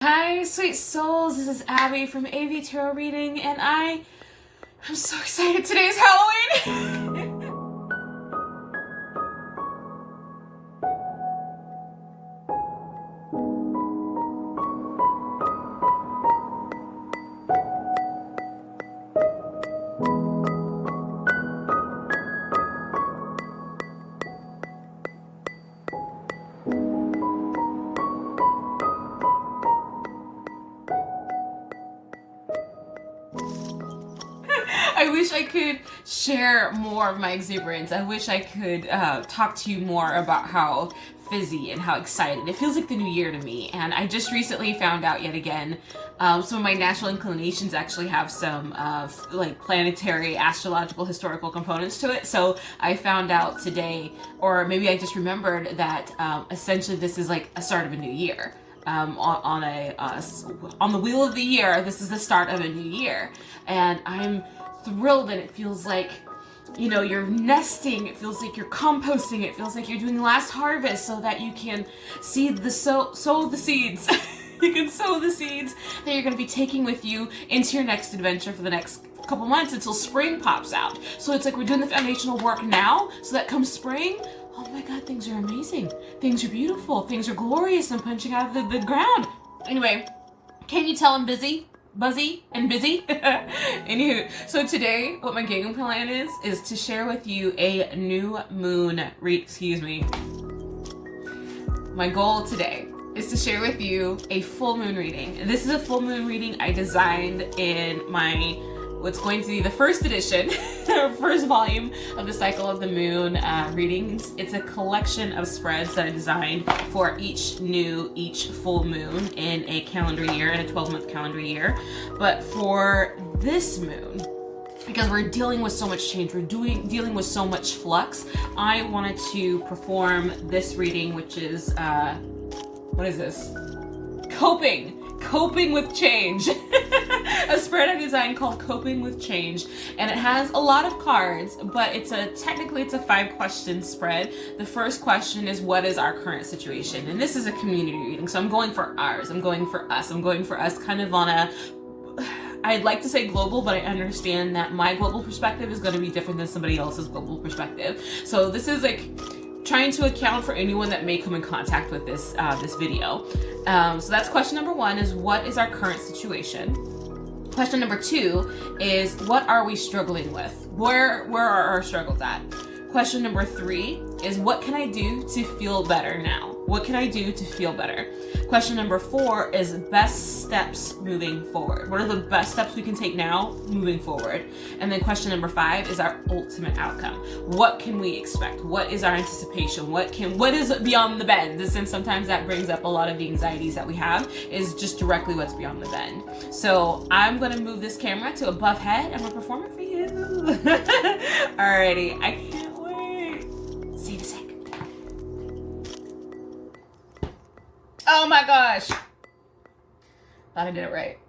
Hi, sweet souls. This is Abby from AV Tarot Reading, and I'm so excited. Today's Halloween. I wish I could share more of my exuberance. I wish I could talk to you more about how fizzy and how excited. It feels like the new year to me, and I just recently found out yet again some of my natural inclinations actually have some like planetary, astrological, historical components to it. So I found out today, or maybe I just remembered that essentially this is like a start of a new year. On the wheel of the year, this is the start of a new year, and I'm thrilled, and it feels like, you know, you're nesting, it feels like you're composting, it feels like you're doing last harvest so that you can sow the seeds. You can sow the seeds that you're going to be taking with you into your next adventure for the next couple months until spring pops out. So it's like we're doing the foundational work now so that come spring, oh my god, things are amazing, things are beautiful, things are glorious and punching out of the ground. Anyway, can you tell I'm busy? Buzzy and busy. Anywho, so today what my game plan is to share with you a new moon my goal today is to share with you a full moon reading. This is a full moon reading I designed in my what's going to be the first edition, or first volume of the Cycle of the Moon readings. It's a collection of spreads that I designed for each full moon in a calendar year, in a 12-month calendar year. But for this moon, because we're dealing with so much change, we're dealing with so much flux, I wanted to perform this reading, which is, what is this? Coping with change. A spread I designed called Coping with Change, and it has a lot of cards, but technically it's a 5-question spread. The first question is, what is our current situation? And this is a community reading, so I'm going for ours, I'm going for us kind of on a, I'd like to say global, but I understand that my global perspective is going to be different than somebody else's global perspective. So this is like trying to account for anyone that may come in contact with this video. So that's question number 1, is what is our current situation? Question number 2 is, what are we struggling with? Where are our struggles at? Question number 3 is, what can I do to feel better now? What can I do to feel better? Question number 4 is best steps moving forward. What are the best steps we can take now moving forward? And then question number 5 is our ultimate outcome. What can we expect? What is our anticipation? What is beyond the bend? And sometimes that brings up a lot of the anxieties that we have, is just directly what's beyond the bend. So I'm going to move this camera to above head and we'll perform it for you. Alrighty, I can't wait. See you in a sec. Oh my gosh! Thought I did it right.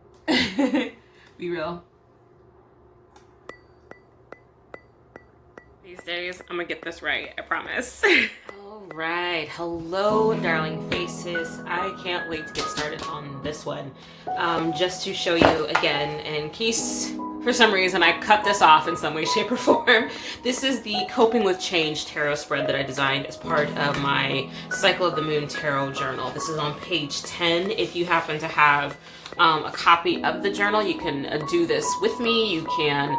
Be real. These days, I'm gonna get this right, I promise. Alright, hello darling faces. I can't wait to get started on this one. Just to show you again, in case for some reason I cut this off in some way, shape, or form. This is the Coping with Change tarot spread that I designed as part of my Cycle of the Moon tarot journal. This is on page 10. If you happen to have a copy of the journal, you can do this with me. You can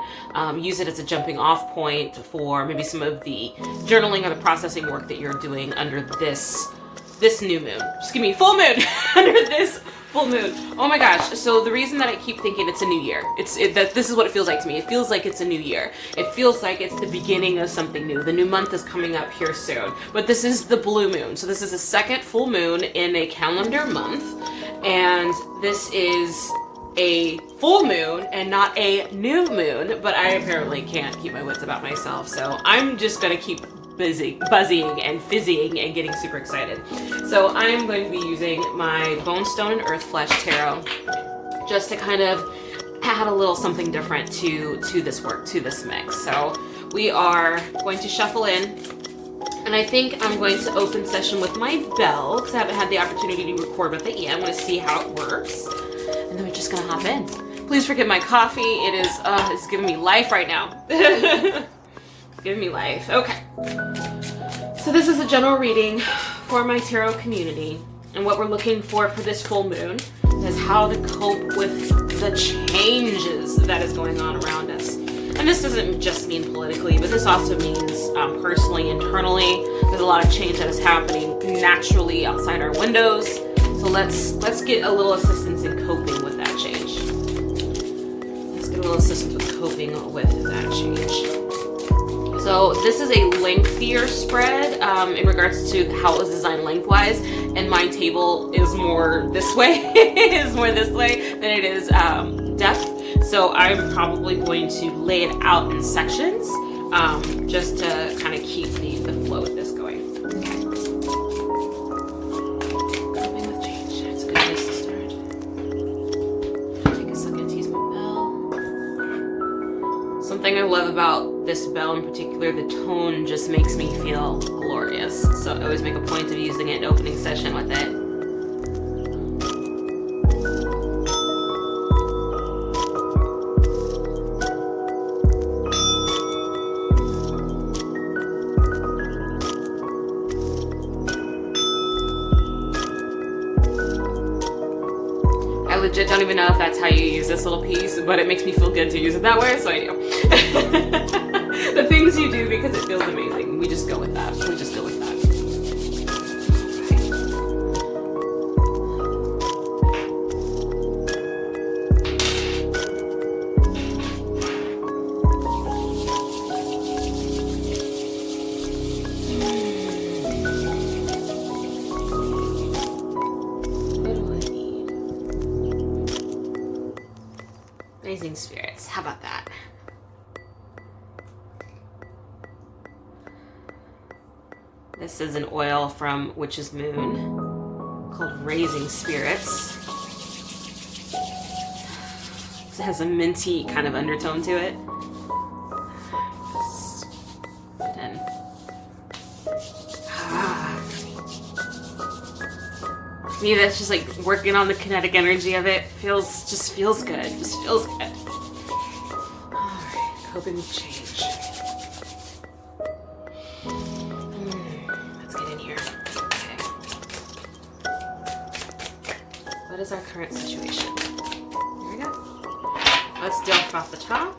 use it as a jumping off point for maybe some of the journaling or the processing work that you're doing under this new moon. Excuse me, full moon. Under this full moon. Oh my gosh. So the reason that I keep thinking it's a new year, that this is what it feels like to me. It feels like it's a new year. It feels like it's the beginning of something new. The new month is coming up here soon. But this is the blue moon. So this is the second full moon in a calendar month. And this is a full moon and not a new moon. But I apparently can't keep my wits about myself. So I'm just going to keep buzzing and fizzying and getting super excited. So I'm going to be using my Bonestone and Earthflesh tarot just to kind of add a little something different to this work, to this mix. So we are going to shuffle in And I think I'm going to open session with my bell because I haven't had the opportunity to record with it yet. I'm going to see how it works. And then we're just going to hop in. Please forgive my coffee. It is, it's giving me life right now. It's giving me life. Okay. So this is a general reading for my tarot community. And what we're looking for this full moon is how to cope with the changes that is going on around us. And this doesn't just mean politically, but this also means personally, internally. There's a lot of change that is happening naturally outside our windows. So let's get a little assistance in coping with that change. Let's get a little assistance with coping with that change. So this is a lengthier spread in regards to how it was designed lengthwise, and my table is more this way, than it is depth. So I'm probably going to lay it out in sections just to kind of keep the flow of this going. Okay. Coping with change. That's a good place to start. Take a second to use my bell. Something I love about this bell in particular, the tone just makes me feel glorious. So I always make a point of using it in opening session with it. I legit don't even know if that's how you use this little piece, but it makes me feel good to use it that way, so I do. The things you do because it feels amazing. We just go with that. We just go with that. Amazing spirits. How about that? This is an oil from Witch's Moon called Raising Spirits. It has a minty kind of undertone to it. And to me, that's just like working on the kinetic energy of it. Just feels good. Just feels good. Alright, coping with change. Let's get in here. Okay. What is our current situation? Here we go. Let's deal off the top.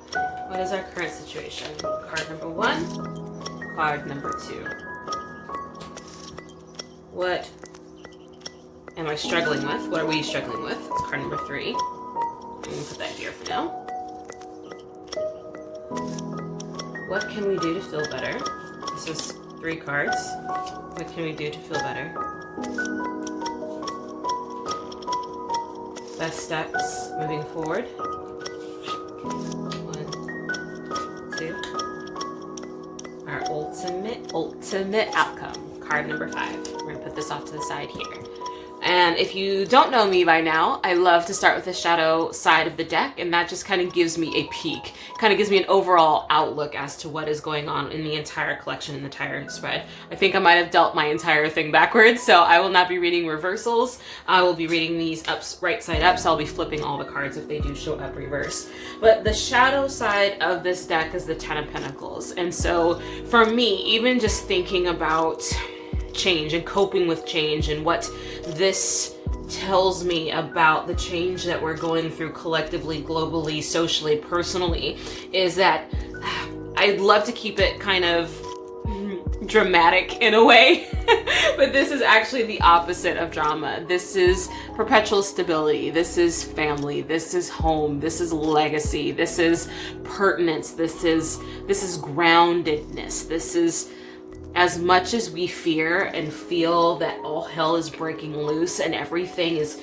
What is our current situation? Card number 1, card number 2. What am I struggling with? What are we struggling with? It's card number 3. I'm gonna put that here for now. What can we do to feel better? This is 3 cards. What can we do to feel better? Best steps moving forward. 1, 2. Our ultimate outcome. Card number 5. We're gonna put this off to the side here. And if you don't know me by now, I love to start with the shadow side of the deck, and that just kind of gives me a peek, kind of gives me an overall outlook as to what is going on in the entire collection, in the entire spread. I think I might have dealt my entire thing backwards, so I will not be reading reversals. I will be reading these right side up, so I'll be flipping all the cards if they do show up reverse. But the shadow side of this deck is the 10 of Pentacles. And so for me, even just thinking about change and coping with change and what this tells me about the change that we're going through collectively, globally, socially, personally, is that I'd love to keep it kind of dramatic in a way, but this is actually the opposite of drama. This is perpetual stability. This is family. This is home. This is legacy. This is pertinence. This is groundedness. This is, as much as we fear and feel that all hell is breaking loose and everything is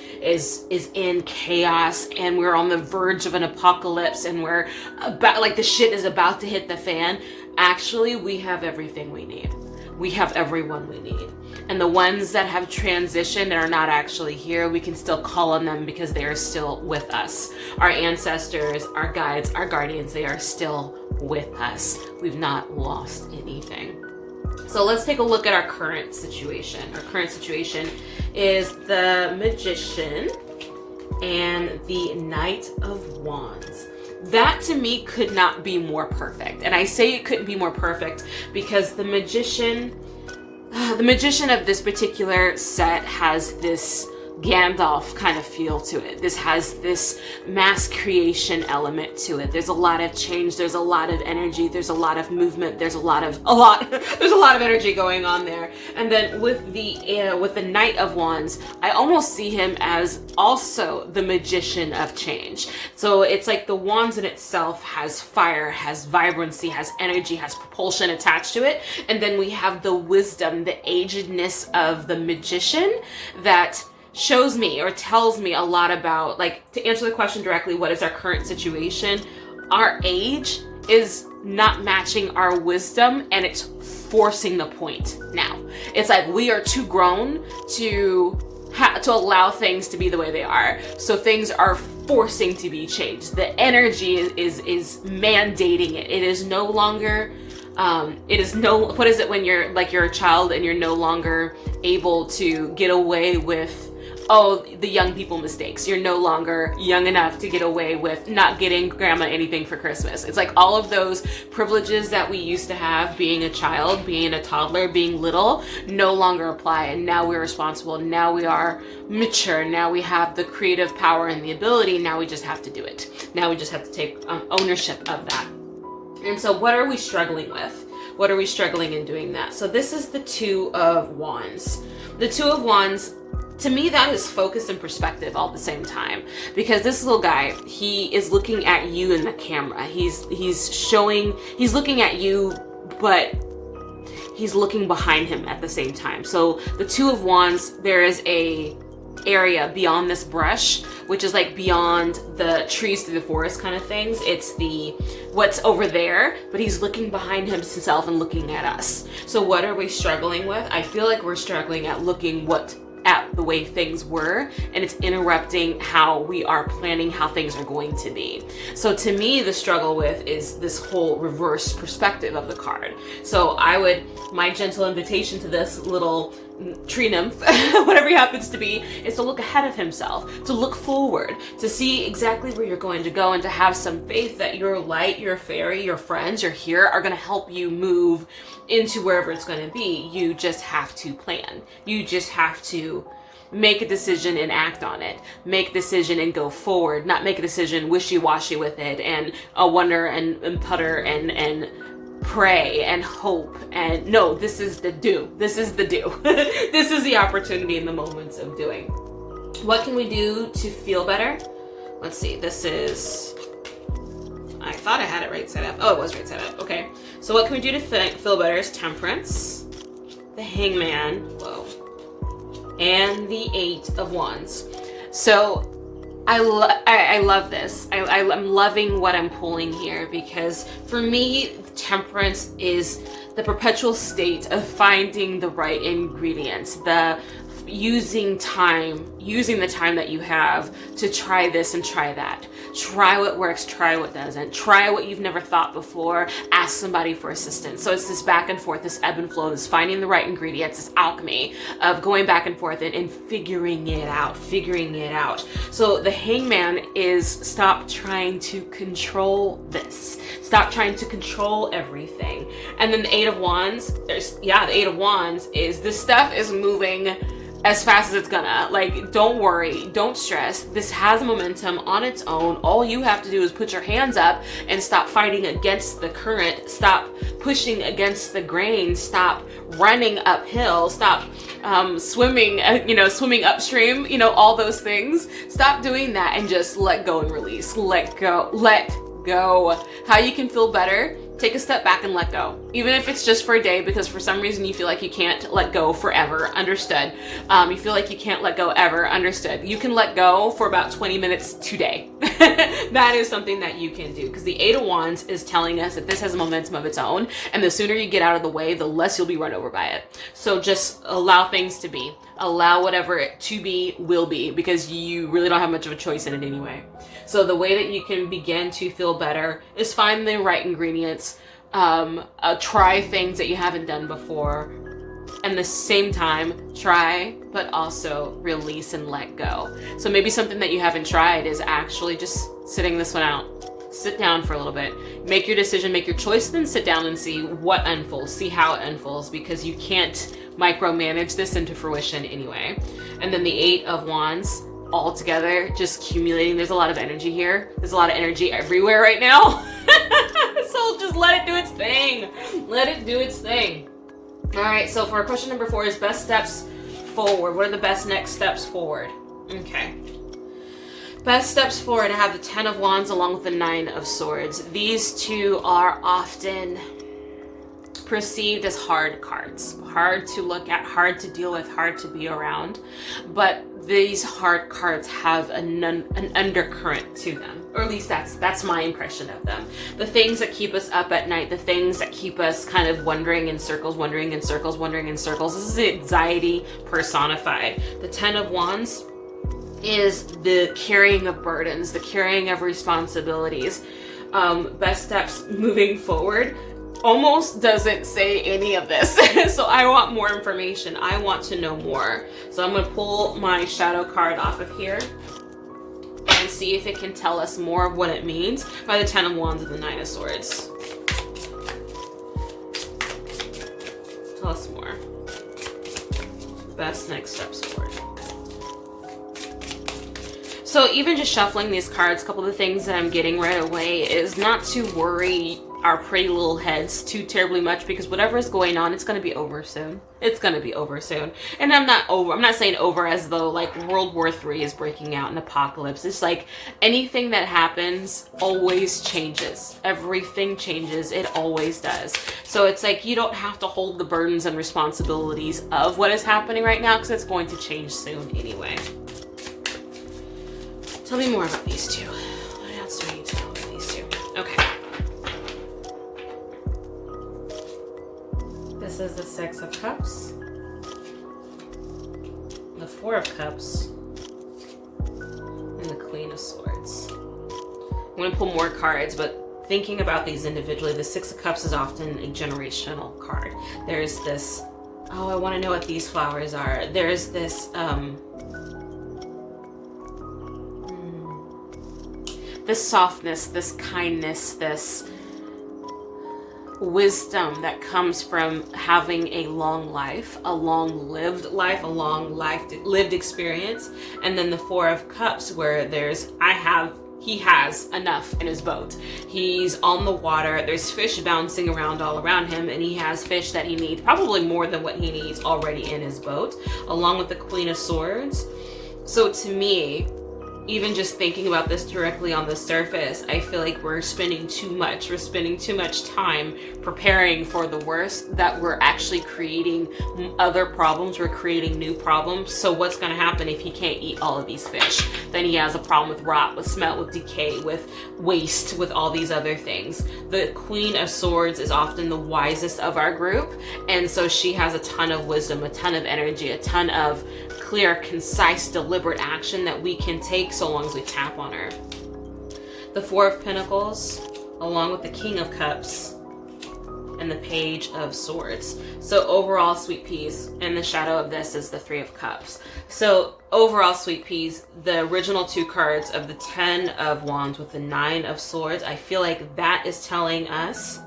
in chaos and we're on the verge of an apocalypse and we're about, like, the shit is about to hit the fan, actually we have everything we need. We have everyone we need. And the ones that have transitioned and are not actually here, we can still call on them because they are still with us. Our ancestors, our guides, our guardians, they are still with us. We've not lost anything. So let's take a look at our current situation. Our current situation is the Magician and the Knight of Wands. That to me could not be more perfect. And I say it couldn't be more perfect because the Magician of this particular set has this Gandalf kind of feel to it. This has this mass creation element to it. There's a lot of change. There's a lot of energy. There's a lot of movement. There's a lot of energy going on there. And then with the Knight of Wands, I almost see him as also the magician of change. So it's like the wands in itself has fire, has vibrancy, has energy, has propulsion attached to it. And then we have the wisdom, the agedness of the magician that shows me or tells me a lot about, like, to answer the question directly, what is our current situation? Our age is not matching our wisdom, and it's forcing the point now. It's like we are too grown to allow things to be the way they are. So things are forcing to be changed. The energy is mandating it. It is no longer what is it when you're a child and you're no longer able to get away with the young people mistakes. You're no longer young enough to get away with not getting grandma anything for Christmas. It's like all of those privileges that we used to have being a child, being a toddler, being little, no longer apply. And now we're responsible. Now we are mature. Now we have the creative power and the ability. Now we just have to do it. Now we just have to take ownership of that. And so what are we struggling with? What are we struggling in doing that? So this is the Two of Wands. The Two of Wands, to me, that is focus and perspective all at the same time, because this little guy, he is looking at you in the camera. He's looking at you, but he's looking behind him at the same time. So the Two of Wands, there is a area beyond this brush, which is like beyond the trees through the forest kind of things. It's what's over there, but he's looking behind himself and looking at us. So what are we struggling with? I feel like we're struggling at looking at the way things were, and it's interrupting how we are planning how things are going to be. So to me, the struggle with is this whole reverse perspective of the card. So my gentle invitation to this little tree nymph, whatever he happens to be, is to look ahead of himself, to look forward, to see exactly where you're going to go, and to have some faith that your light, your fairy, your friends, your here are going to help you move into wherever it's going to be. You just have to plan. You just have to make a decision and act on it. Make a decision and go forward, not make a decision wishy-washy with it and wonder and putter and pray and hope. And no, this is the do. This is the do. This is the opportunity in the moments of doing. What can we do to feel better? Let's see. This is, I thought I had it right side up. Oh, it was right side up. Okay. So what can we do to feel better is Temperance, the Hangman, whoa, and the Eight of Wands. So I love this. I'm loving what I'm pulling here, because for me, Temperance is the perpetual state of finding the right ingredients, using the time that you have to try this and try that. Try what works, try what doesn't. Try what you've never thought before. Ask somebody for assistance. So it's this back and forth, this ebb and flow, this finding the right ingredients, this alchemy of going back and forth and figuring it out. So the Hangman is stop trying to control this. Stop trying to control everything. And then the Eight of Wands, the Eight of Wands is this stuff is moving as fast as it's gonna. Like, don't worry, don't stress. This has momentum on its own. All you have to do is put your hands up and stop fighting against the current. Stop pushing against the grain. Stop running uphill. Stop swimming upstream, all those things. Stop doing that and just let go and release. Let go. How you can feel better? Take a step back and let go. Even if it's just for a day, because for some reason you feel like you can't let go forever, understood. You feel like you can't let go ever, understood. You can let go for about 20 minutes today. That is something that you can do, because the Eight of Wands is telling us that this has a momentum of its own, and the sooner you get out of the way, the less you'll be run over by it. So just allow things to be. Allow whatever it to be will be, because you really don't have much of a choice in it anyway. So the way that you can begin to feel better is find the right ingredients, try things that you haven't done before, and the same time try, but also release and let go. So maybe something that you haven't tried is actually just sitting this one out. Sit down for a little bit, make your decision, make your choice, then sit down and see what unfolds, see how it unfolds, because you can't micromanage this into fruition anyway. And then the 8 of Wands all together, just accumulating. There's a lot of energy here. There's a lot of energy everywhere right now. So just let it do its thing. Let it do its thing. All right, so for question number 4 is best steps forward. What are the best next steps forward? Okay. Best steps forward, I have the 10 of Wands along with the 9 of Swords. These two are often perceived as hard cards. Hard to look at, hard to deal with, hard to be around. But these hard cards have an undercurrent to them. Or at least that's my impression of them. The things that keep us up at night, the things that keep us kind of wandering in circles. This is anxiety personified. The 10 of Wands is the carrying of burdens, the carrying of responsibilities. Best steps moving forward almost doesn't say any of this. So I want more information. I want to know more. So I'm going to pull my shadow card off of here and see if it can tell us more of what it means by the 10 of Wands and the 9 of Swords. Tell us more. Best next steps forward. So even just shuffling these cards, a couple of the things that I'm getting right away is not to worry our pretty little heads too terribly much, because whatever is going on, it's going to be over soon. It's going to be over soon. And I'm not saying over as though like World War III is breaking out, an apocalypse. It's like anything that happens always changes. Everything changes. It always does. So it's like you don't have to hold the burdens and responsibilities of what is happening right now, because it's going to change soon anyway. Tell me more about these two. What else do I need to know about these two? Okay. This is the 6 of Cups, the 4 of Cups, and the Queen of Swords. I'm going to pull more cards, but thinking about these individually, the 6 of Cups is often a generational card. There's this, oh, I want to know what these flowers are. There's this, this softness, this kindness, this wisdom that comes from having a long life, a long-lived life, a long lived experience. And then the 4 of Cups, where there's, he has enough in his boat. He's on the water. There's fish bouncing around all around him, and he has fish that he needs, probably more than what he needs already in his boat, along with the Queen of Swords. So to me, even just thinking about this directly on the surface, I feel like we're spending too much time preparing for the worst, that we're actually creating other problems. We're creating new problems. So what's going to happen if he can't eat all of these fish? Then he has a problem with rot, with smell, with decay, with waste, with all these other things. The Queen of Swords is often the wisest of our group, and so she has a ton of wisdom, a ton of energy, a ton of clear, concise, deliberate action that we can take so long as we tap on her. The 4 of Pentacles, along with the King of Cups, and the Page of Swords. So overall, sweet peas, and the shadow of this is the 3 of Cups. So overall, sweet peas, the original 2 cards of the 10 of Wands with the 9 of Swords, I feel like that is telling us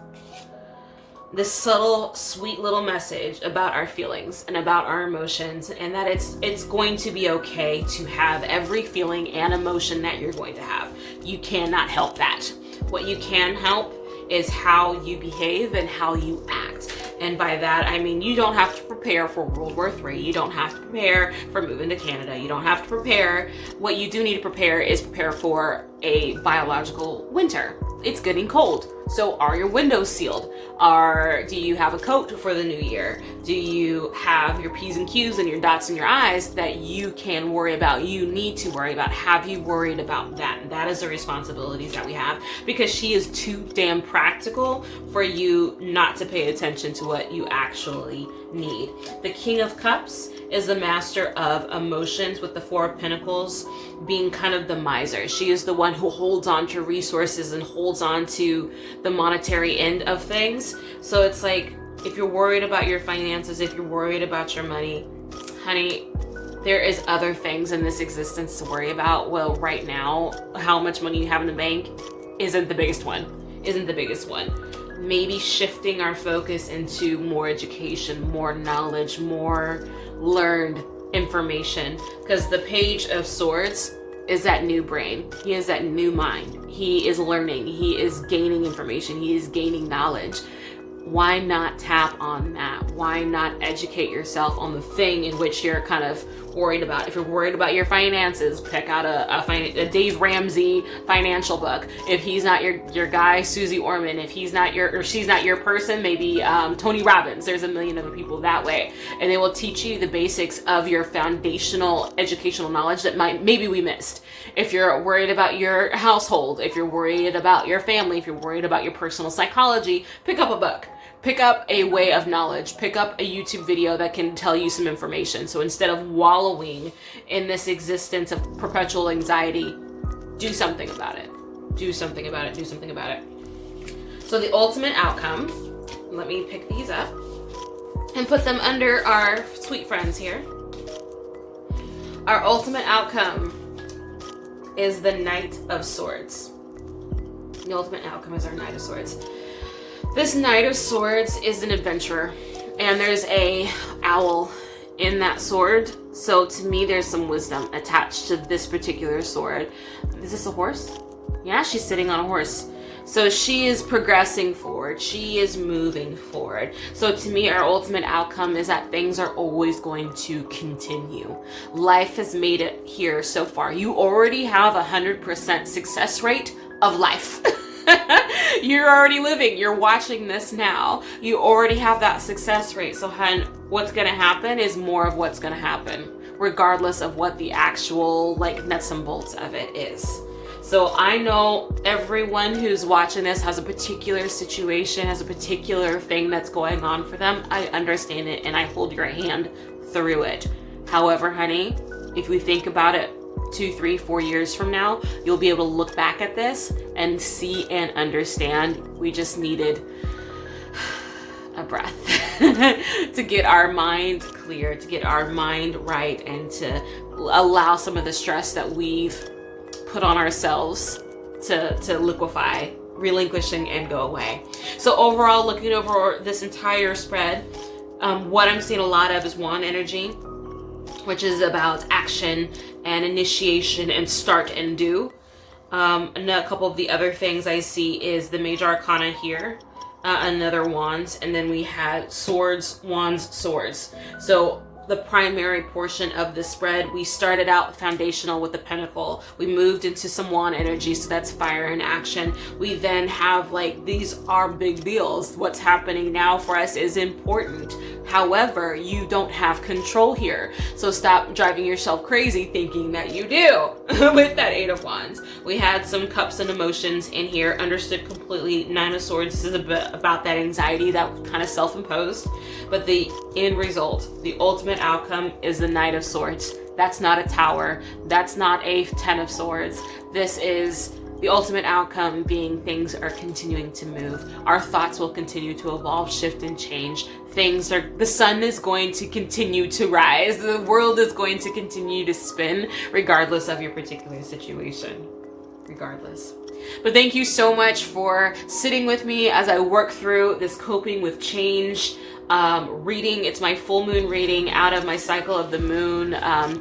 this subtle, sweet little message about our feelings and about our emotions, and that it's going to be okay to have every feeling and emotion that you're going to have. You cannot help that. What you can help is how you behave and how you act. And by that, I mean, you don't have to prepare for World War III. You don't have to prepare for moving to Canada. You don't have to prepare. What you do need to prepare is prepare for a biological winter. It's getting cold. So are your windows sealed? Do you have a coat for the new year? Do you have your P's and Q's and your dots in your I's that you can worry about, you need to worry about? Have you worried about that? That is the responsibilities that we have, because she is too damn practical for you not to pay attention to what you actually need. The King of Cups is the master of emotions, with the Four of Pentacles being kind of the miser. She is the one who holds on to resources and holds on to the monetary end of things. So it's like, if you're worried about your finances, if you're worried about your money, honey, there is other things in this existence to worry about. Well, right now, how much money you have in the bank isn't the biggest one. Maybe shifting our focus into more education, more knowledge, more learned information. Because the Page of Swords is that new brain. He is that new mind. He is learning. He is gaining information. He is gaining knowledge. Why not tap on that? Why not educate yourself on the thing in which you're kind of worried about? If you're worried about your finances, pick out a Dave Ramsey financial book. If he's not your guy, Susie Orman. If he's not she's not your person, maybe Tony Robbins. There's a million other people that way, and they will teach you the basics of your foundational educational knowledge that maybe we missed. If you're worried about your household, if you're worried about your family, if you're worried about your personal psychology, pick up a book. Pick up a way of knowledge. Pick up a YouTube video that can tell you some information. So instead of wallowing in this existence of perpetual anxiety, do something about it. Do something about it. Do something about it. So the ultimate outcome, let me pick these up and put them under our sweet friends here. Our ultimate outcome is the Knight of Swords. The ultimate outcome is our Knight of Swords. This Knight of Swords is an adventurer, and there's a owl in that sword. So to me, there's some wisdom attached to this particular sword. Is this a horse? Yeah, she's sitting on a horse. So she is progressing forward. She is moving forward. So to me, our ultimate outcome is that things are always going to continue. Life has made it here so far. You already have 100% success rate of life. You're already living. You're watching this now. You already have that success rate. So, hun, what's going to happen is more of what's going to happen, regardless of what the actual, like, nuts and bolts of it is. So I know everyone who's watching this has a particular situation, has a particular thing that's going on for them. I understand it, and I hold your hand through it. However, honey, if we think about it 2, 3, 4 years from now, you'll be able to look back at this and see and understand we just needed a breath to get our mind clear, to get our mind right, and to allow some of the stress that we've put on ourselves to liquefy, relinquishing, and go away. So overall, looking over this entire spread, what I'm seeing a lot of is wand energy, which is about action and initiation and start and do. And a couple of the other things I see is the Major Arcana here, another wands, and then we had swords, wands, swords. So the primary portion of the spread, we started out foundational with the pentacle. We moved into some wand energy, so that's fire and action. We then have, like, these are big deals. What's happening now for us is important. However, you don't have control here. So stop driving yourself crazy thinking that you do with that Eight of Wands. We had some cups and emotions in here, understood completely. Nine of Swords, this is a bit about that anxiety that kind of self-imposed. But the end result, the ultimate outcome, is the Knight of Swords. That's not a tower. That's not a 10 of Swords. This is the ultimate outcome being things are continuing to move. Our thoughts will continue to evolve, shift, and change. The sun is going to continue to rise. The world is going to continue to spin regardless of your particular situation. Regardless. But thank you so much for sitting with me as I work through this coping with change reading. It's my full moon reading out of my Cycle of the Moon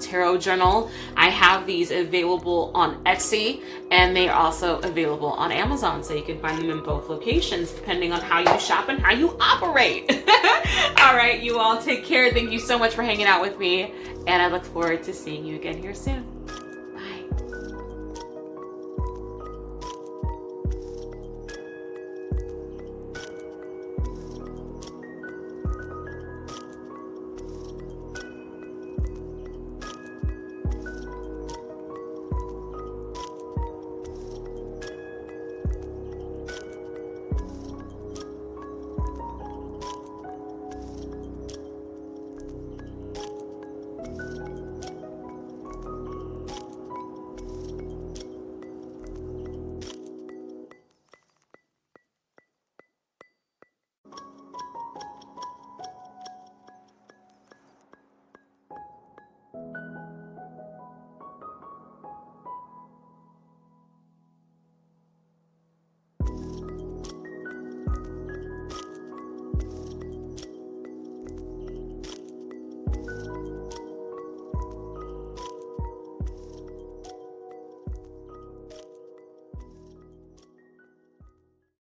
tarot journal. I have these available on Etsy, and they are also available on Amazon, so you can find them in both locations depending on how you shop and how you operate. All right, you all take care. Thank you so much for hanging out with me, and I look forward to seeing you again here soon.